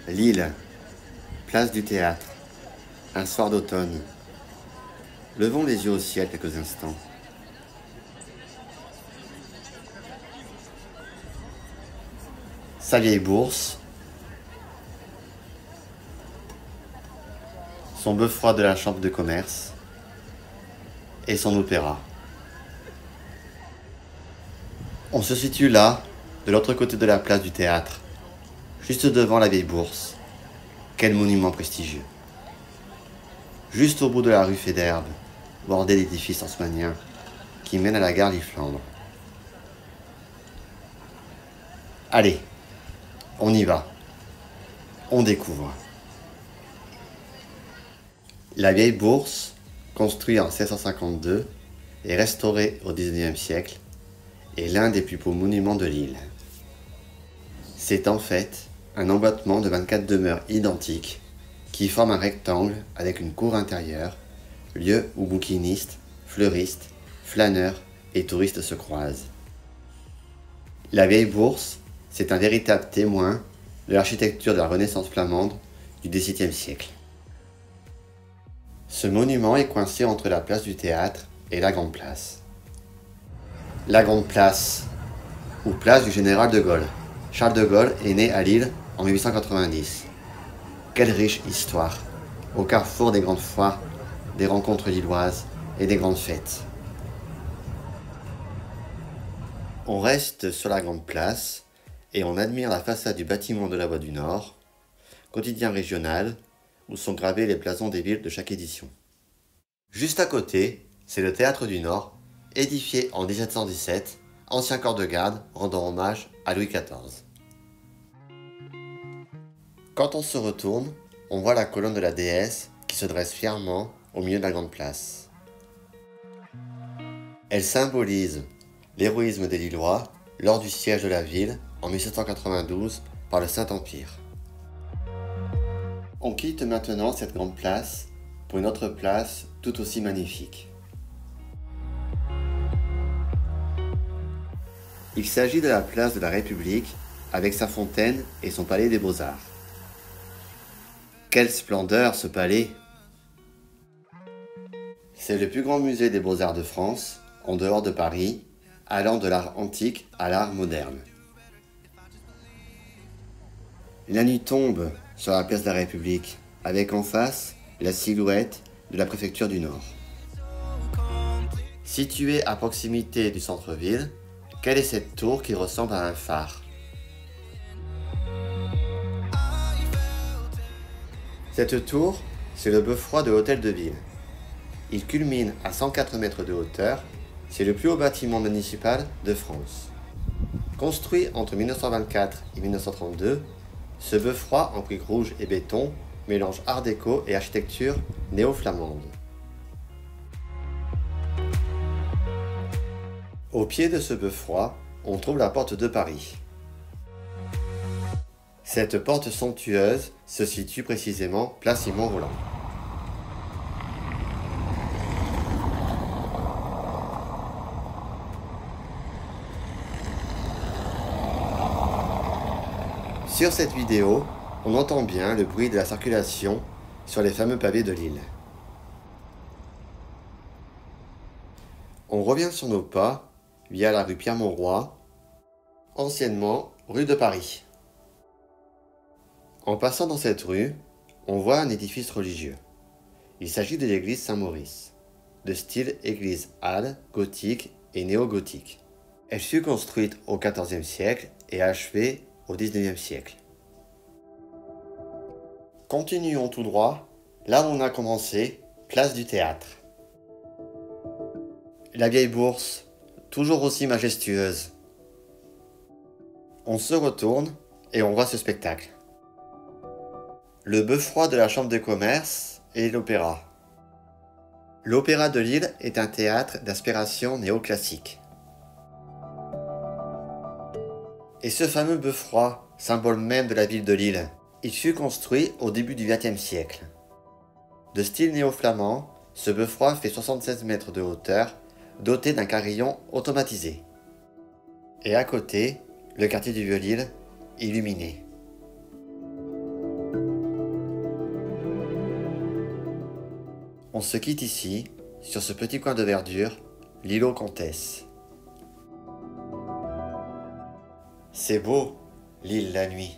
Lille, place du Théâtre, un soir d'automne. Levons les yeux au ciel quelques instants. Sa vieille bourse, son bœuf froid de la chambre de commerce et son opéra. On se situe là, de l'autre côté de la place du Théâtre, juste devant la vieille bourse. Quel monument prestigieux. Juste au bout de la rue Fédherbe, bordé d'édifices haussmanniens qui mènent à la gare Lifflandre. Allez, on y va. On découvre. La vieille bourse, construite en 1652 et restaurée au XIXe siècle, est l'un des plus beaux monuments de l'île. C'est en fait un emboîtement de 24 demeures identiques qui forment un rectangle avec une cour intérieure, lieu où bouquinistes, fleuristes, flâneurs et touristes se croisent. La vieille bourse, c'est un véritable témoin de l'architecture de la Renaissance flamande du XVIIe siècle. Ce monument est coincé entre la place du Théâtre et la Grande Place. La Grande Place, ou place du Général de Gaulle. Charles de Gaulle est né à Lille en 1890. Quelle riche histoire, au carrefour des grandes foires, des rencontres lilloises et des grandes fêtes. On reste sur la Grande Place et on admire la façade du bâtiment de la Voix du Nord, quotidien régional, où sont gravés les blasons des villes de chaque édition. Juste à côté, c'est le Théâtre du Nord, édifié en 1717, ancien corps de garde rendant hommage à Louis XIV. Quand on se retourne, on voit la colonne de la déesse qui se dresse fièrement au milieu de la Grande Place. Elle symbolise l'héroïsme des Lillois lors du siège de la ville en 1792 par le Saint-Empire. On quitte maintenant cette grande place pour une autre place tout aussi magnifique. Il s'agit de la place de la République avec sa fontaine et son palais des Beaux-Arts. Quelle splendeur ce palais! C'est le plus grand musée des Beaux-Arts de France, en dehors de Paris, allant de l'art antique à l'art moderne. La nuit tombe sur la place de la République, avec en face la silhouette de la préfecture du Nord. Située à proximité du centre-ville, quelle est cette tour qui ressemble à un phare? Cette tour, c'est le bœuf froid de l'hôtel de ville. Il culmine à 104 mètres de hauteur, c'est le plus haut bâtiment municipal de France. Construit entre 1924 et 1932, ce bœuf froid en briques rouges et béton mélange art déco et architecture néo-flamande. Au pied de ce bœuf froid, on trouve la porte de Paris. Cette porte somptueuse se situe précisément place Simon Roland. Sur cette vidéo, on entend bien le bruit de la circulation sur les fameux pavés de Lille. On revient sur nos pas via la rue Pierre-Mauroy, anciennement rue de Paris. En passant dans cette rue, on voit un édifice religieux. Il s'agit de l'église Saint-Maurice, de style église-halle, gothique et néo-gothique. Elle fut construite au XIVe siècle et achevée au XIXe siècle. Continuons tout droit, là où on a commencé, place du Théâtre. La vieille bourse, toujours aussi majestueuse. On se retourne et on voit ce spectacle. Le bœuf froid de la chambre de commerce et l'opéra. L'Opéra de Lille est un théâtre d'inspiration néoclassique. Et ce fameux bœuf froid, symbole même de la ville de Lille, il fut construit au début du XXe siècle. De style néo-flamand, ce bœuf froid fait 76 mètres de hauteur, doté d'un carillon automatisé. Et à côté, le quartier du Vieux-Lille, illuminé. On se quitte ici, sur ce petit coin de verdure, l'îlot Comtesse. C'est beau, l'île la nuit.